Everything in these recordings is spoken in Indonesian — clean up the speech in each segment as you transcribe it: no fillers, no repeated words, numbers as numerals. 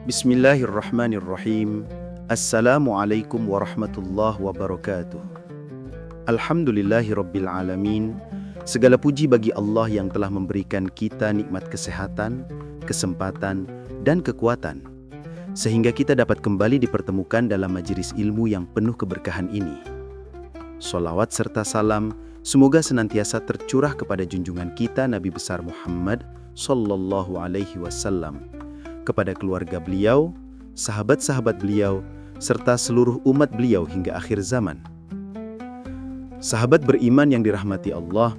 Bismillahirrahmanirrahim. Assalamualaikum warahmatullahi wabarakatuh. Alhamdulillahirabbil alamin. Segala puji bagi Allah yang telah memberikan kita nikmat kesehatan, kesempatan, dan kekuatan, sehingga kita dapat kembali dipertemukan dalam majelis ilmu yang penuh keberkahan ini. Sholawat serta salam semoga senantiasa tercurah kepada junjungan kita Nabi besar Muhammad sallallahu alaihi wasallam, kepada keluarga beliau, sahabat-sahabat beliau, serta seluruh umat beliau hingga akhir zaman. Sahabat beriman yang dirahmati Allah,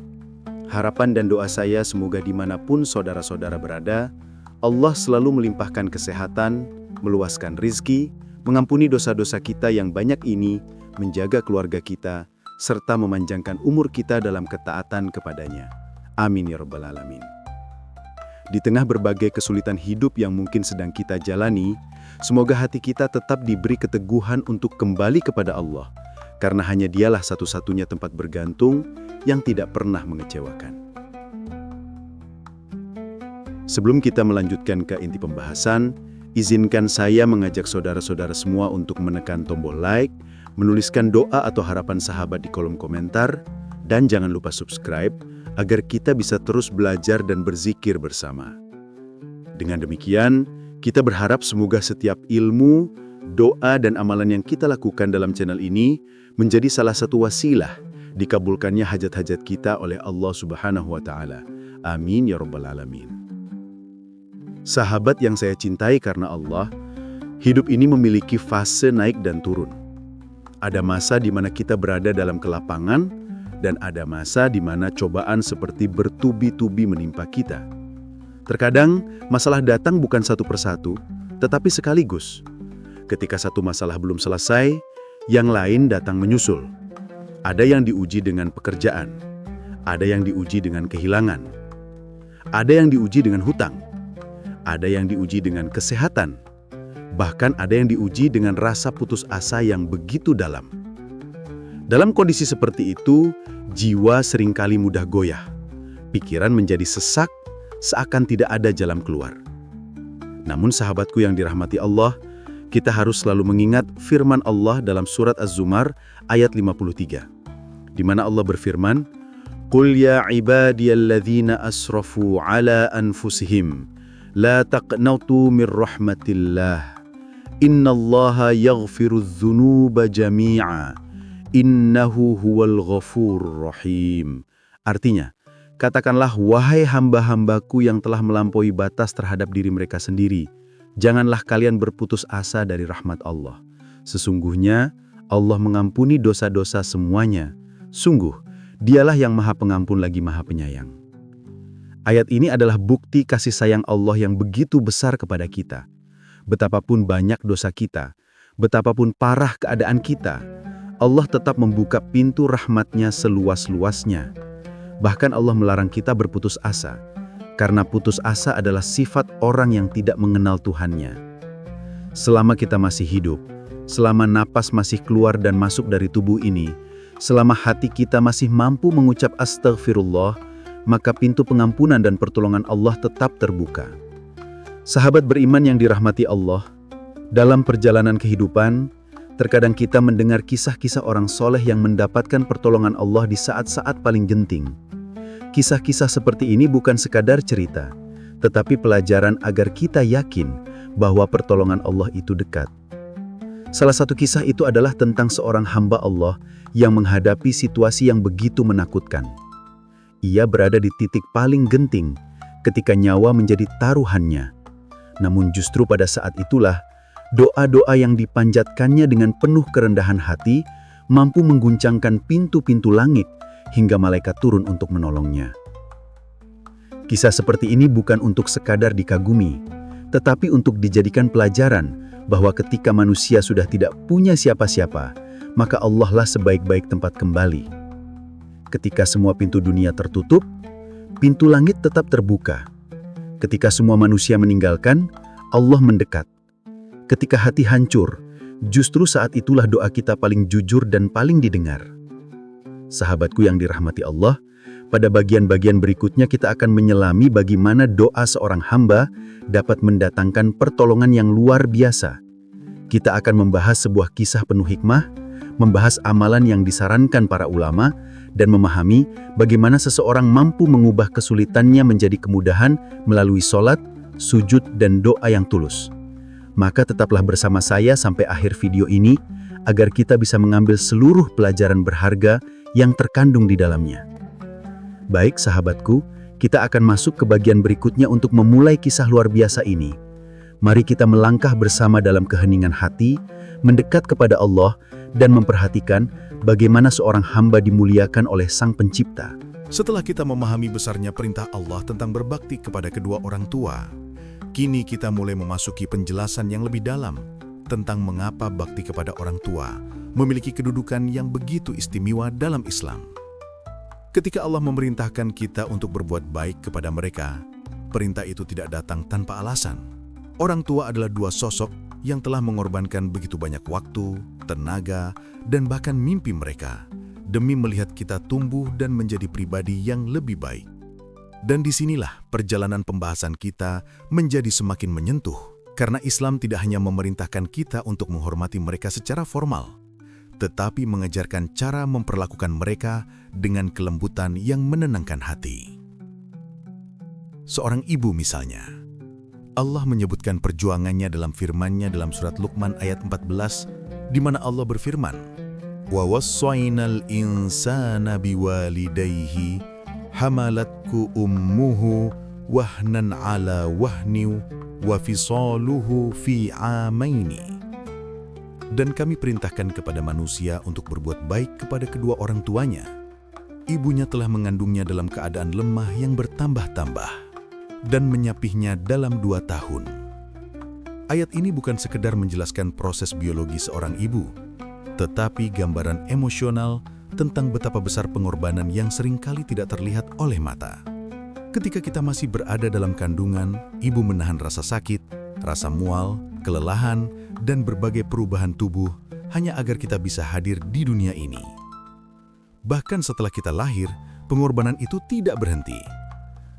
harapan dan doa saya semoga dimanapun saudara-saudara berada, Allah selalu melimpahkan kesehatan, meluaskan rizki, mengampuni dosa-dosa kita yang banyak ini, menjaga keluarga kita, serta memanjangkan umur kita dalam ketaatan kepadanya. Amin ya rabbal alamin. Di tengah berbagai kesulitan hidup yang mungkin sedang kita jalani, semoga hati kita tetap diberi keteguhan untuk kembali kepada Allah, karena hanya Dialah satu-satunya tempat bergantung yang tidak pernah mengecewakan. Sebelum kita melanjutkan ke inti pembahasan, izinkan saya mengajak saudara-saudara semua untuk menekan tombol like, menuliskan doa atau harapan sahabat di kolom komentar, dan jangan lupa subscribe, agar kita bisa terus belajar dan berzikir bersama. Dengan demikian, kita berharap semoga setiap ilmu, doa, dan amalan yang kita lakukan dalam channel ini menjadi salah satu wasilah dikabulkannya hajat-hajat kita oleh Allah Subhanahu wa Ta'ala. Amin ya rabbal alamin. Sahabat yang saya cintai karena Allah, hidup ini memiliki fase naik dan turun. Ada masa di mana kita berada dalam kelapangan, dan ada masa di mana cobaan seperti bertubi-tubi menimpa kita. Terkadang, masalah datang bukan satu persatu, tetapi sekaligus. Ketika satu masalah belum selesai, yang lain datang menyusul. Ada yang diuji dengan pekerjaan, ada yang diuji dengan kehilangan, ada yang diuji dengan hutang, ada yang diuji dengan kesehatan, bahkan ada yang diuji dengan rasa putus asa yang begitu dalam. Dalam kondisi seperti itu, jiwa seringkali mudah goyah. Pikiran menjadi sesak, seakan tidak ada jalan keluar. Namun sahabatku yang dirahmati Allah, kita harus selalu mengingat firman Allah dalam surat Az-Zumar ayat 53, di mana Allah berfirman, "Qul ya ibadiyalladzina asrafu ala anfusihim, la taqnatu mir rahmatillah. Innallaha yaghfirudz dzunuba jami'a. Innahu huwal ghafurur rahim." Artinya, katakanlah wahai hamba-hambaku yang telah melampaui batas terhadap diri mereka sendiri, janganlah kalian berputus asa dari rahmat Allah. Sesungguhnya Allah mengampuni dosa-dosa semuanya. Sungguh, Dialah yang Maha Pengampun lagi Maha Penyayang. Ayat ini adalah bukti kasih sayang Allah yang begitu besar kepada kita. Betapapun banyak dosa kita, betapapun parah keadaan kita, Allah tetap membuka pintu rahmat-Nya seluas-luasnya. Bahkan Allah melarang kita berputus asa, karena putus asa adalah sifat orang yang tidak mengenal Tuhan-Nya. Selama kita masih hidup, selama napas masih keluar dan masuk dari tubuh ini, selama hati kita masih mampu mengucap astagfirullah, maka pintu pengampunan dan pertolongan Allah tetap terbuka. Sahabat beriman yang dirahmati Allah, dalam perjalanan kehidupan, terkadang kita mendengar kisah-kisah orang soleh yang mendapatkan pertolongan Allah di saat-saat paling genting. Kisah-kisah seperti ini bukan sekadar cerita, tetapi pelajaran agar kita yakin bahwa pertolongan Allah itu dekat. Salah satu kisah itu adalah tentang seorang hamba Allah yang menghadapi situasi yang begitu menakutkan. Ia berada di titik paling genting ketika nyawa menjadi taruhannya. Namun justru pada saat itulah, doa-doa yang dipanjatkannya dengan penuh kerendahan hati mampu mengguncangkan pintu-pintu langit hingga malaikat turun untuk menolongnya. Kisah seperti ini bukan untuk sekadar dikagumi, tetapi untuk dijadikan pelajaran bahwa ketika manusia sudah tidak punya siapa-siapa, maka Allah lah sebaik-baik tempat kembali. Ketika semua pintu dunia tertutup, pintu langit tetap terbuka. Ketika semua manusia meninggalkan, Allah mendekat. Ketika hati hancur, justru saat itulah doa kita paling jujur dan paling didengar. Sahabatku yang dirahmati Allah, pada bagian-bagian berikutnya kita akan menyelami bagaimana doa seorang hamba dapat mendatangkan pertolongan yang luar biasa. Kita akan membahas sebuah kisah penuh hikmah, membahas amalan yang disarankan para ulama, dan memahami bagaimana seseorang mampu mengubah kesulitannya menjadi kemudahan melalui sholat, sujud, dan doa yang tulus. Maka tetaplah bersama saya sampai akhir video ini, agar kita bisa mengambil seluruh pelajaran berharga yang terkandung di dalamnya. Baik sahabatku, kita akan masuk ke bagian berikutnya untuk memulai kisah luar biasa ini. Mari kita melangkah bersama dalam keheningan hati, mendekat kepada Allah, dan memperhatikan bagaimana seorang hamba dimuliakan oleh Sang Pencipta. Setelah kita memahami besarnya perintah Allah tentang berbakti kepada kedua orang tua, kini kita mulai memasuki penjelasan yang lebih dalam tentang mengapa bakti kepada orang tua memiliki kedudukan yang begitu istimewa dalam Islam. Ketika Allah memerintahkan kita untuk berbuat baik kepada mereka, perintah itu tidak datang tanpa alasan. Orang tua adalah dua sosok yang telah mengorbankan begitu banyak waktu, tenaga, dan bahkan mimpi mereka demi melihat kita tumbuh dan menjadi pribadi yang lebih baik. Dan disinilah perjalanan pembahasan kita menjadi semakin menyentuh, karena Islam tidak hanya memerintahkan kita untuk menghormati mereka secara formal, tetapi mengajarkan cara memperlakukan mereka dengan kelembutan yang menenangkan hati. Seorang ibu misalnya, Allah menyebutkan perjuangannya dalam firman-Nya dalam surat Luqman ayat 14, di mana Allah berfirman, "Wa wassaynal insana biwalidayhi hamalatku ummuhu wahnan ala wahniu wa fisaluhu fi amaini." Dan kami perintahkan kepada manusia untuk berbuat baik kepada kedua orang tuanya. Ibunya telah mengandungnya dalam keadaan lemah yang bertambah-tambah dan menyapihnya dalam 2 tahun. Ayat ini bukan sekedar menjelaskan proses biologi seorang ibu, tetapi gambaran emosional tentang betapa besar pengorbanan yang seringkali tidak terlihat oleh mata. Ketika kita masih berada dalam kandungan, ibu menahan rasa sakit, rasa mual, kelelahan, dan berbagai perubahan tubuh hanya agar kita bisa hadir di dunia ini. Bahkan setelah kita lahir, pengorbanan itu tidak berhenti.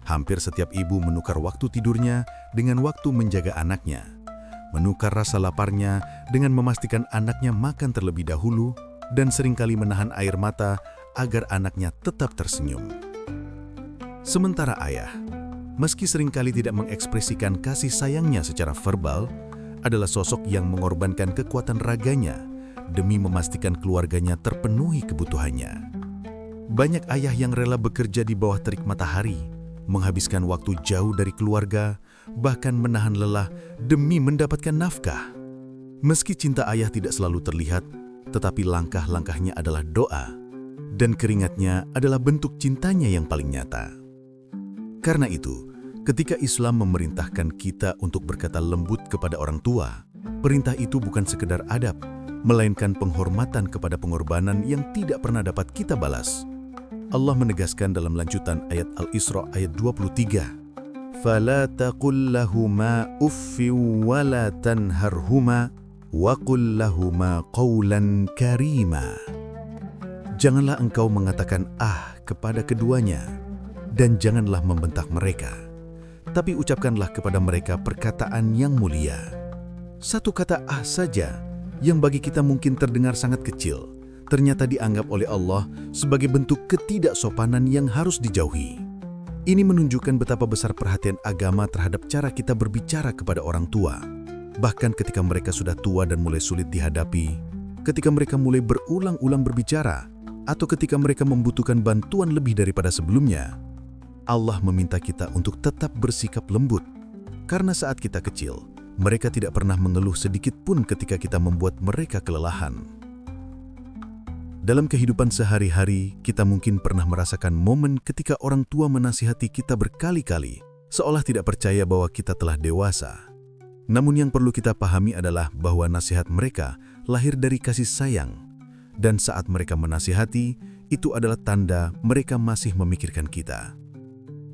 Hampir setiap ibu menukar waktu tidurnya dengan waktu menjaga anaknya, menukar rasa laparnya dengan memastikan anaknya makan terlebih dahulu, dan seringkali menahan air mata agar anaknya tetap tersenyum. Sementara ayah, meski seringkali tidak mengekspresikan kasih sayangnya secara verbal, adalah sosok yang mengorbankan kekuatan raganya demi memastikan keluarganya terpenuhi kebutuhannya. Banyak ayah yang rela bekerja di bawah terik matahari, menghabiskan waktu jauh dari keluarga, bahkan menahan lelah demi mendapatkan nafkah. Meski cinta ayah tidak selalu terlihat, tetapi langkah-langkahnya adalah doa, dan keringatnya adalah bentuk cintanya yang paling nyata. Karena itu, ketika Islam memerintahkan kita untuk berkata lembut kepada orang tua, perintah itu bukan sekedar adab, melainkan penghormatan kepada pengorbanan yang tidak pernah dapat kita balas. Allah menegaskan dalam lanjutan ayat Al-Isra ayat 23, "Fala taqul lahuma uffin wa la tanharhuma wa qul lahuma qawlan karima." Janganlah engkau mengatakan kepada keduanya, dan janganlah membentak mereka, tapi ucapkanlah kepada mereka perkataan yang mulia. Satu kata saja, yang bagi kita mungkin terdengar sangat kecil, ternyata dianggap oleh Allah sebagai bentuk ketidaksopanan yang harus dijauhi. Ini menunjukkan betapa besar perhatian agama terhadap cara kita berbicara kepada orang tua. Bahkan ketika mereka sudah tua dan mulai sulit dihadapi, ketika mereka mulai berulang-ulang berbicara, atau ketika mereka membutuhkan bantuan lebih daripada sebelumnya, Allah meminta kita untuk tetap bersikap lembut. Karena saat kita kecil, mereka tidak pernah mengeluh sedikit pun ketika kita membuat mereka kelelahan. Dalam kehidupan sehari-hari, kita mungkin pernah merasakan momen ketika orang tua menasihati kita berkali-kali, seolah tidak percaya bahwa kita telah dewasa. Namun yang perlu kita pahami adalah bahwa nasihat mereka lahir dari kasih sayang, dan saat mereka menasihati, itu adalah tanda mereka masih memikirkan kita.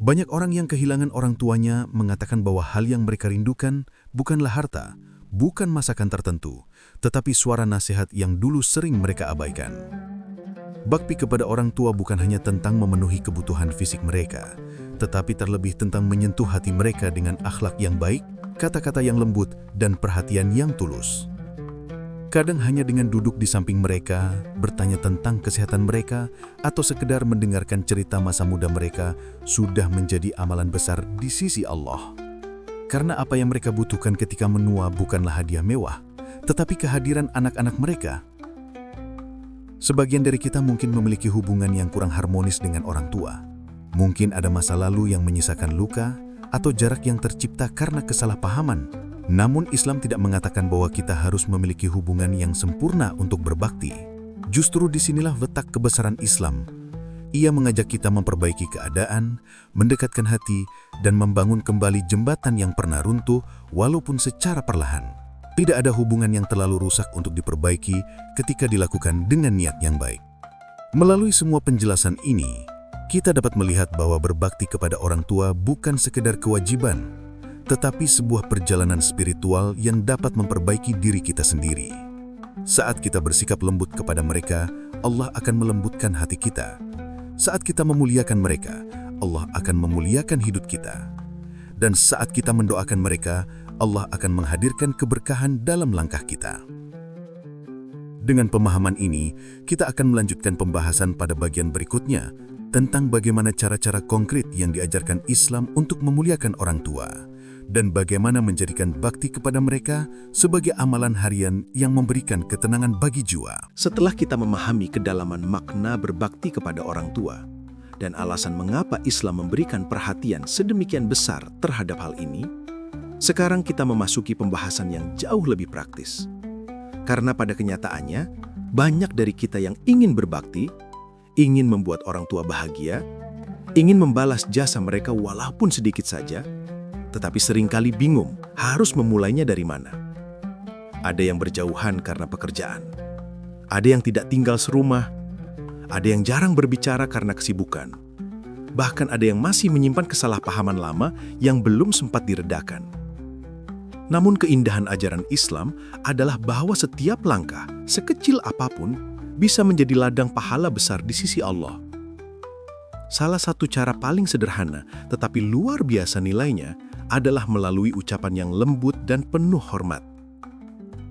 Banyak orang yang kehilangan orang tuanya mengatakan bahwa hal yang mereka rindukan bukanlah harta, bukan masakan tertentu, tetapi suara nasihat yang dulu sering mereka abaikan. Bakti kepada orang tua bukan hanya tentang memenuhi kebutuhan fisik mereka, tetapi terlebih tentang menyentuh hati mereka dengan akhlak yang baik, kata-kata yang lembut, dan perhatian yang tulus. Kadang hanya dengan duduk di samping mereka, bertanya tentang kesehatan mereka, atau sekedar mendengarkan cerita masa muda mereka sudah menjadi amalan besar di sisi Allah. Karena apa yang mereka butuhkan ketika menua bukanlah hadiah mewah, tetapi kehadiran anak-anak mereka. Sebagian dari kita mungkin memiliki hubungan yang kurang harmonis dengan orang tua. Mungkin ada masa lalu yang menyisakan luka atau jarak yang tercipta karena kesalahpahaman. Namun Islam tidak mengatakan bahwa kita harus memiliki hubungan yang sempurna untuk berbakti. Justru disinilah letak kebesaran Islam. Ia mengajak kita memperbaiki keadaan, mendekatkan hati, dan membangun kembali jembatan yang pernah runtuh walaupun secara perlahan. Tidak ada hubungan yang terlalu rusak untuk diperbaiki ketika dilakukan dengan niat yang baik. Melalui semua penjelasan ini, kita dapat melihat bahwa berbakti kepada orang tua bukan sekedar kewajiban, tetapi sebuah perjalanan spiritual yang dapat memperbaiki diri kita sendiri. Saat kita bersikap lembut kepada mereka, Allah akan melembutkan hati kita. Saat kita memuliakan mereka, Allah akan memuliakan hidup kita. Dan saat kita mendoakan mereka, Allah akan menghadirkan keberkahan dalam langkah kita. Dengan pemahaman ini, kita akan melanjutkan pembahasan pada bagian berikutnya tentang bagaimana cara-cara konkret yang diajarkan Islam untuk memuliakan orang tua dan bagaimana menjadikan bakti kepada mereka sebagai amalan harian yang memberikan ketenangan bagi jiwa. Setelah kita memahami kedalaman makna berbakti kepada orang tua dan alasan mengapa Islam memberikan perhatian sedemikian besar terhadap hal ini, sekarang kita memasuki pembahasan yang jauh lebih praktis. Karena pada kenyataannya, banyak dari kita yang ingin berbakti, ingin membuat orang tua bahagia, ingin membalas jasa mereka walaupun sedikit saja, tetapi seringkali bingung harus memulainya dari mana. Ada yang berjauhan karena pekerjaan, ada yang tidak tinggal serumah, ada yang jarang berbicara karena kesibukan, bahkan ada yang masih menyimpan kesalahpahaman lama yang belum sempat diredakan. Namun keindahan ajaran Islam adalah bahwa setiap langkah, sekecil apapun, bisa menjadi ladang pahala besar di sisi Allah. Salah satu cara paling sederhana, tetapi luar biasa nilainya, adalah melalui ucapan yang lembut dan penuh hormat.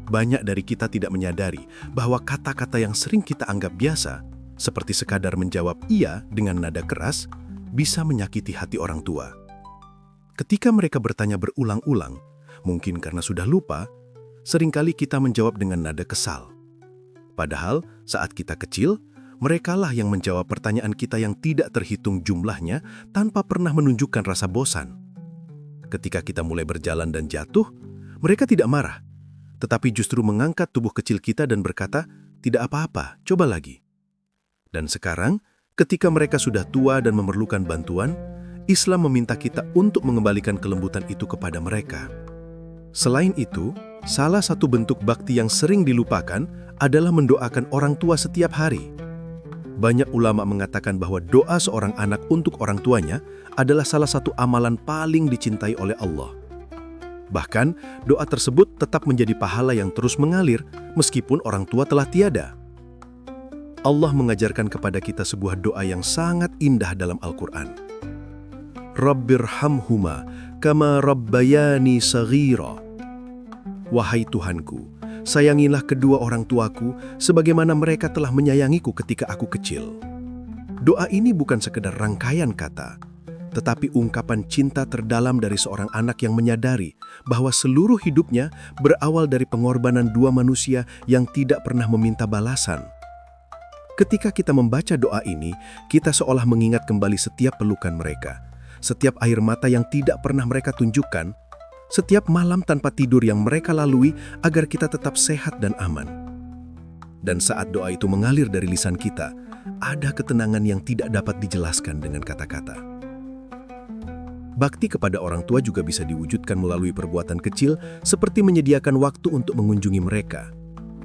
Banyak dari kita tidak menyadari bahwa kata-kata yang sering kita anggap biasa, seperti sekadar menjawab iya dengan nada keras, bisa menyakiti hati orang tua. Ketika mereka bertanya berulang-ulang, mungkin karena sudah lupa, seringkali kita menjawab dengan nada kesal. Padahal saat kita kecil, merekalah yang menjawab pertanyaan kita yang tidak terhitung jumlahnya tanpa pernah menunjukkan rasa bosan. Ketika kita mulai berjalan dan jatuh, mereka tidak marah, tetapi justru mengangkat tubuh kecil kita dan berkata, "Tidak apa-apa, coba lagi." Dan sekarang, ketika mereka sudah tua dan memerlukan bantuan, Islam meminta kita untuk mengembalikan kelembutan itu kepada mereka. Selain itu, salah satu bentuk bakti yang sering dilupakan adalah mendoakan orang tua setiap hari. Banyak ulama mengatakan bahwa doa seorang anak untuk orang tuanya adalah salah satu amalan paling dicintai oleh Allah. Bahkan, doa tersebut tetap menjadi pahala yang terus mengalir meskipun orang tua telah tiada. Allah mengajarkan kepada kita sebuah doa yang sangat indah dalam Al-Quran. Rabbirhamhuma kama rabbayani saghira. Wahai Tuhanku, sayangilah kedua orang tuaku sebagaimana mereka telah menyayangiku ketika aku kecil. Doa ini bukan sekedar rangkaian kata, tetapi ungkapan cinta terdalam dari seorang anak yang menyadari bahwa seluruh hidupnya berawal dari pengorbanan dua manusia yang tidak pernah meminta balasan. Ketika kita membaca doa ini, kita seolah mengingat kembali setiap pelukan mereka, setiap air mata yang tidak pernah mereka tunjukkan, setiap malam tanpa tidur yang mereka lalui agar kita tetap sehat dan aman. Dan saat doa itu mengalir dari lisan kita, ada ketenangan yang tidak dapat dijelaskan dengan kata-kata. Bakti kepada orang tua juga bisa diwujudkan melalui perbuatan kecil seperti menyediakan waktu untuk mengunjungi mereka,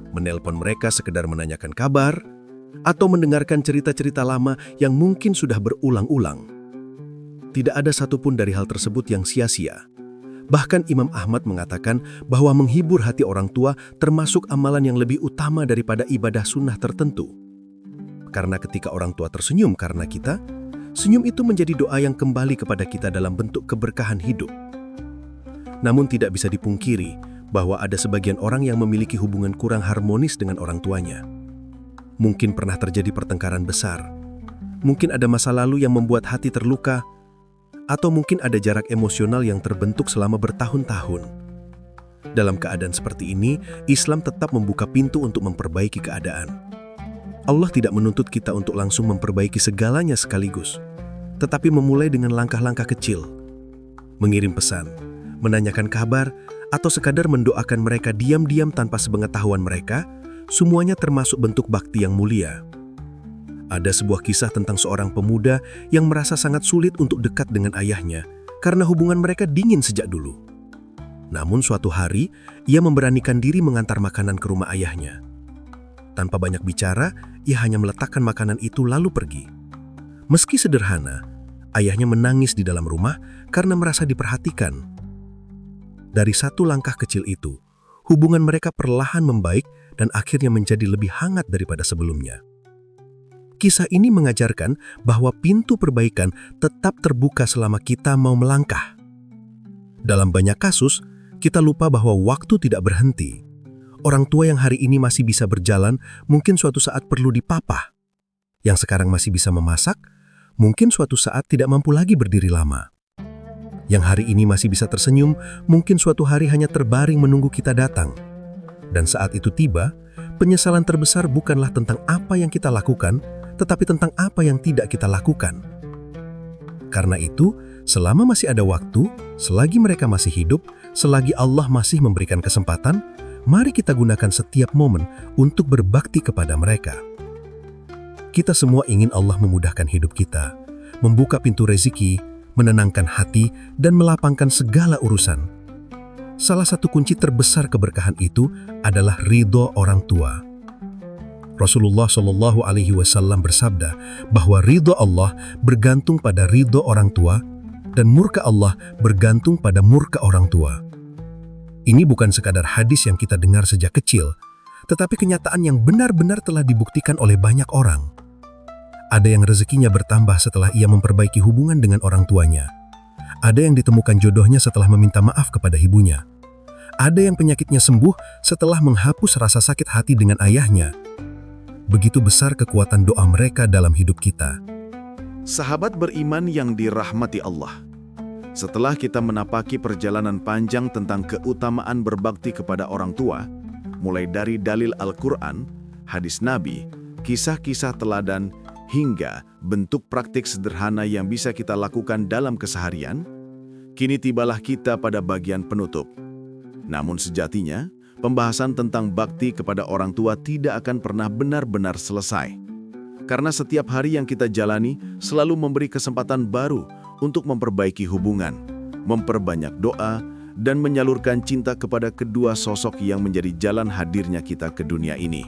menelpon mereka sekedar menanyakan kabar, atau mendengarkan cerita-cerita lama yang mungkin sudah berulang-ulang. Tidak ada satupun dari hal tersebut yang sia-sia. Bahkan Imam Ahmad mengatakan bahwa menghibur hati orang tua termasuk amalan yang lebih utama daripada ibadah sunnah tertentu. Karena ketika orang tua tersenyum karena kita, senyum itu menjadi doa yang kembali kepada kita dalam bentuk keberkahan hidup. Namun tidak bisa dipungkiri bahwa ada sebagian orang yang memiliki hubungan kurang harmonis dengan orang tuanya. Mungkin pernah terjadi pertengkaran besar, mungkin ada masa lalu yang membuat hati terluka, atau mungkin ada jarak emosional yang terbentuk selama bertahun-tahun. Dalam keadaan seperti ini, Islam tetap membuka pintu untuk memperbaiki keadaan. Allah tidak menuntut kita untuk langsung memperbaiki segalanya sekaligus, tetapi memulai dengan langkah-langkah kecil. Mengirim pesan, menanyakan kabar, atau sekadar mendoakan mereka diam-diam tanpa sepengetahuan mereka, semuanya termasuk bentuk bakti yang mulia. Ada sebuah kisah tentang seorang pemuda yang merasa sangat sulit untuk dekat dengan ayahnya karena hubungan mereka dingin sejak dulu. Namun suatu hari, ia memberanikan diri mengantar makanan ke rumah ayahnya. Tanpa banyak bicara, ia hanya meletakkan makanan itu lalu pergi. Meski sederhana, ayahnya menangis di dalam rumah karena merasa diperhatikan. Dari satu langkah kecil itu, hubungan mereka perlahan membaik dan akhirnya menjadi lebih hangat daripada sebelumnya. Kisah ini mengajarkan bahwa pintu perbaikan tetap terbuka selama kita mau melangkah. Dalam banyak kasus, kita lupa bahwa waktu tidak berhenti. Orang tua yang hari ini masih bisa berjalan, mungkin suatu saat perlu dipapah. Yang sekarang masih bisa memasak, mungkin suatu saat tidak mampu lagi berdiri lama. Yang hari ini masih bisa tersenyum, mungkin suatu hari hanya terbaring menunggu kita datang. Dan saat itu tiba, penyesalan terbesar bukanlah tentang apa yang kita lakukan, tetapi tentang apa yang tidak kita lakukan. Karena itu, selama masih ada waktu, selagi mereka masih hidup, selagi Allah masih memberikan kesempatan, mari kita gunakan setiap momen untuk berbakti kepada mereka. Kita semua ingin Allah memudahkan hidup kita, membuka pintu rezeki, menenangkan hati, dan melapangkan segala urusan. Salah satu kunci terbesar keberkahan itu adalah ridho orang tua. Rasulullah Shallallahu Alaihi Wasallam bersabda bahwa ridho Allah bergantung pada ridho orang tua dan murka Allah bergantung pada murka orang tua. Ini bukan sekadar hadis yang kita dengar sejak kecil, tetapi kenyataan yang benar-benar telah dibuktikan oleh banyak orang. Ada yang rezekinya bertambah setelah ia memperbaiki hubungan dengan orang tuanya. Ada yang ditemukan jodohnya setelah meminta maaf kepada ibunya. Ada yang penyakitnya sembuh setelah menghapus rasa sakit hati dengan ayahnya. Begitu besar kekuatan doa mereka dalam hidup kita. Sahabat beriman yang dirahmati Allah, setelah kita menapaki perjalanan panjang tentang keutamaan berbakti kepada orang tua, mulai dari dalil Al-Quran, hadis Nabi, kisah-kisah teladan, hingga bentuk praktik sederhana yang bisa kita lakukan dalam keseharian, kini tibalah kita pada bagian penutup. Namun sejatinya, pembahasan tentang bakti kepada orang tua tidak akan pernah benar-benar selesai. Karena setiap hari yang kita jalani selalu memberi kesempatan baru untuk memperbaiki hubungan, memperbanyak doa, dan menyalurkan cinta kepada kedua sosok yang menjadi jalan hadirnya kita ke dunia ini.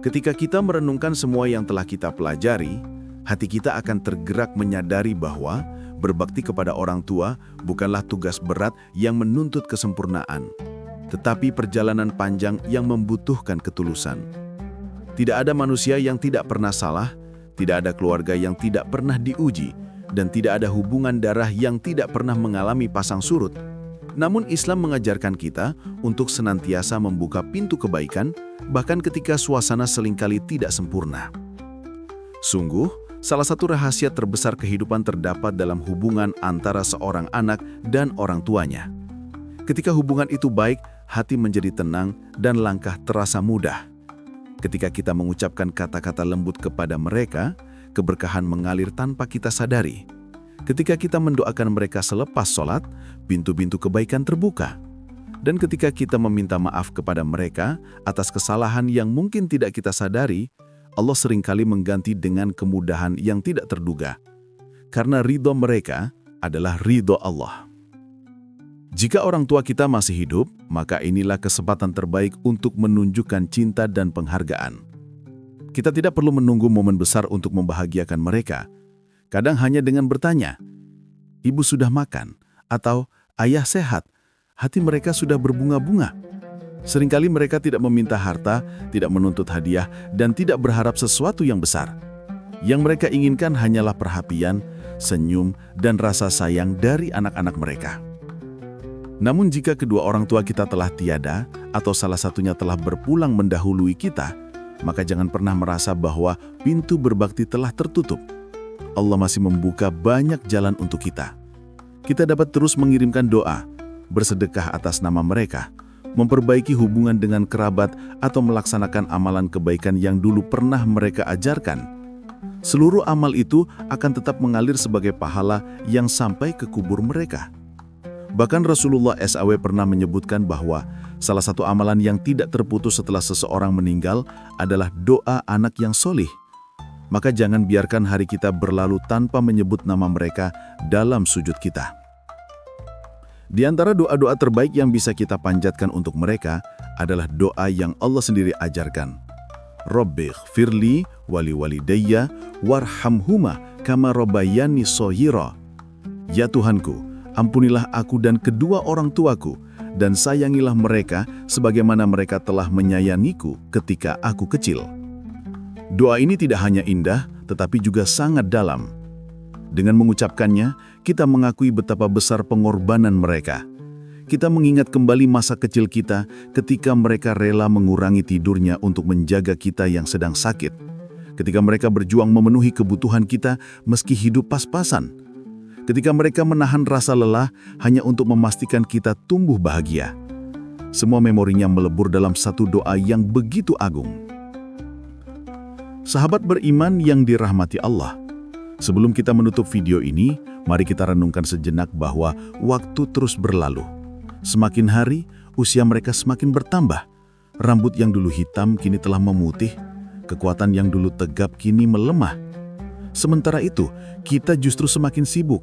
Ketika kita merenungkan semua yang telah kita pelajari, hati kita akan tergerak menyadari bahwa berbakti kepada orang tua bukanlah tugas berat yang menuntut kesempurnaan, tetapi perjalanan panjang yang membutuhkan ketulusan. Tidak ada manusia yang tidak pernah salah, tidak ada keluarga yang tidak pernah diuji, dan tidak ada hubungan darah yang tidak pernah mengalami pasang surut. Namun Islam mengajarkan kita untuk senantiasa membuka pintu kebaikan, bahkan ketika suasana seringkali tidak sempurna. Sungguh, salah satu rahasia terbesar kehidupan terdapat dalam hubungan antara seorang anak dan orang tuanya. Ketika hubungan itu baik, hati menjadi tenang dan langkah terasa mudah. Ketika kita mengucapkan kata-kata lembut kepada mereka, keberkahan mengalir tanpa kita sadari. Ketika kita mendoakan mereka selepas sholat, pintu-pintu kebaikan terbuka. Dan ketika kita meminta maaf kepada mereka atas kesalahan yang mungkin tidak kita sadari, Allah seringkali mengganti dengan kemudahan yang tidak terduga. Karena ridho mereka adalah ridho Allah. Jika orang tua kita masih hidup, maka inilah kesempatan terbaik untuk menunjukkan cinta dan penghargaan. Kita tidak perlu menunggu momen besar untuk membahagiakan mereka. Kadang hanya dengan bertanya, "Ibu sudah makan?" atau "Ayah sehat?" hati mereka sudah berbunga-bunga. Seringkali mereka tidak meminta harta, tidak menuntut hadiah, dan tidak berharap sesuatu yang besar. Yang mereka inginkan hanyalah perhatian, senyum, dan rasa sayang dari anak-anak mereka. Namun jika kedua orang tua kita telah tiada, atau salah satunya telah berpulang mendahului kita, maka jangan pernah merasa bahwa pintu berbakti telah tertutup. Allah masih membuka banyak jalan untuk kita. Kita dapat terus mengirimkan doa, bersedekah atas nama mereka, memperbaiki hubungan dengan kerabat, atau melaksanakan amalan kebaikan yang dulu pernah mereka ajarkan. Seluruh amal itu akan tetap mengalir sebagai pahala yang sampai ke kubur mereka. Bahkan Rasulullah SAW pernah menyebutkan bahwa salah satu amalan yang tidak terputus setelah seseorang meninggal adalah doa anak yang solih. Maka jangan biarkan hari kita berlalu tanpa menyebut nama mereka dalam sujud kita. Di antara doa-doa terbaik yang bisa kita panjatkan untuk mereka adalah doa yang Allah sendiri ajarkan. Rabbighfirli wali walidayya warhamhuma kama rabbayani shaghira. Ya Tuhanku, ampunilah aku dan kedua orang tuaku, dan sayangilah mereka sebagaimana mereka telah menyayangiku ketika aku kecil. Doa ini tidak hanya indah, tetapi juga sangat dalam. Dengan mengucapkannya, kita mengakui betapa besar pengorbanan mereka. Kita mengingat kembali masa kecil kita ketika mereka rela mengurangi tidurnya untuk menjaga kita yang sedang sakit. Ketika mereka berjuang memenuhi kebutuhan kita meski hidup pas-pasan. Ketika mereka menahan rasa lelah hanya untuk memastikan kita tumbuh bahagia. Semua memorinya melebur dalam satu doa yang begitu agung. Sahabat beriman yang dirahmati Allah, sebelum kita menutup video ini, mari kita renungkan sejenak bahwa waktu terus berlalu. Semakin hari, usia mereka semakin bertambah. Rambut yang dulu hitam kini telah memutih, kekuatan yang dulu tegap kini melemah. Sementara itu, kita justru semakin sibuk.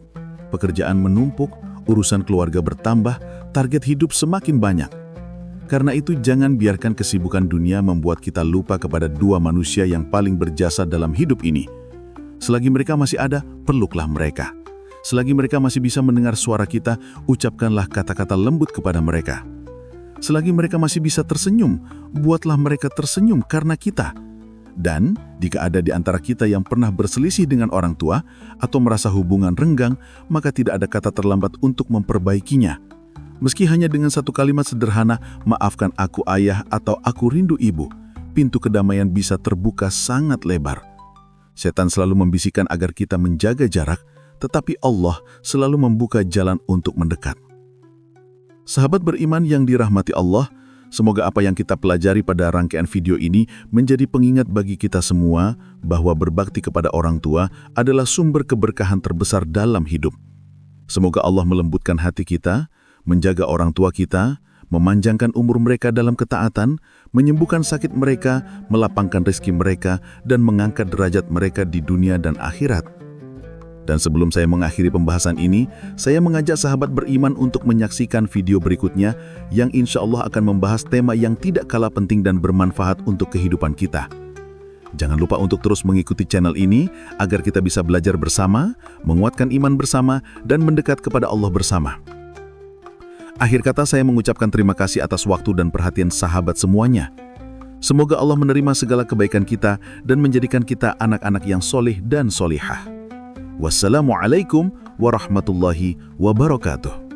Pekerjaan menumpuk, urusan keluarga bertambah, target hidup semakin banyak. Karena itu jangan biarkan kesibukan dunia membuat kita lupa kepada dua manusia yang paling berjasa dalam hidup ini. Selagi mereka masih ada, peluklah mereka. Selagi mereka masih bisa mendengar suara kita, ucapkanlah kata-kata lembut kepada mereka. Selagi mereka masih bisa tersenyum, buatlah mereka tersenyum karena kita. Dan jika ada di antara kita yang pernah berselisih dengan orang tua atau merasa hubungan renggang, maka tidak ada kata terlambat untuk memperbaikinya. Meski hanya dengan satu kalimat sederhana, maafkan aku ayah atau aku rindu ibu, pintu kedamaian bisa terbuka sangat lebar. Setan selalu membisikkan agar kita menjaga jarak, tetapi Allah selalu membuka jalan untuk mendekat. Sahabat beriman yang dirahmati Allah, semoga apa yang kita pelajari pada rangkaian video ini menjadi pengingat bagi kita semua bahwa berbakti kepada orang tua adalah sumber keberkahan terbesar dalam hidup. Semoga Allah melembutkan hati kita, menjaga orang tua kita, memanjangkan umur mereka dalam ketaatan, menyembuhkan sakit mereka, melapangkan rezeki mereka, dan mengangkat derajat mereka di dunia dan akhirat. Dan sebelum saya mengakhiri pembahasan ini, saya mengajak sahabat beriman untuk menyaksikan video berikutnya yang insya Allah akan membahas tema yang tidak kalah penting dan bermanfaat untuk kehidupan kita. Jangan lupa untuk terus mengikuti channel ini agar kita bisa belajar bersama, menguatkan iman bersama, dan mendekat kepada Allah bersama. Akhir kata saya mengucapkan terima kasih atas waktu dan perhatian sahabat semuanya. Semoga Allah menerima segala kebaikan kita dan menjadikan kita anak-anak yang soleh dan solihah. Wassalamualaikum warahmatullahi wabarakatuh.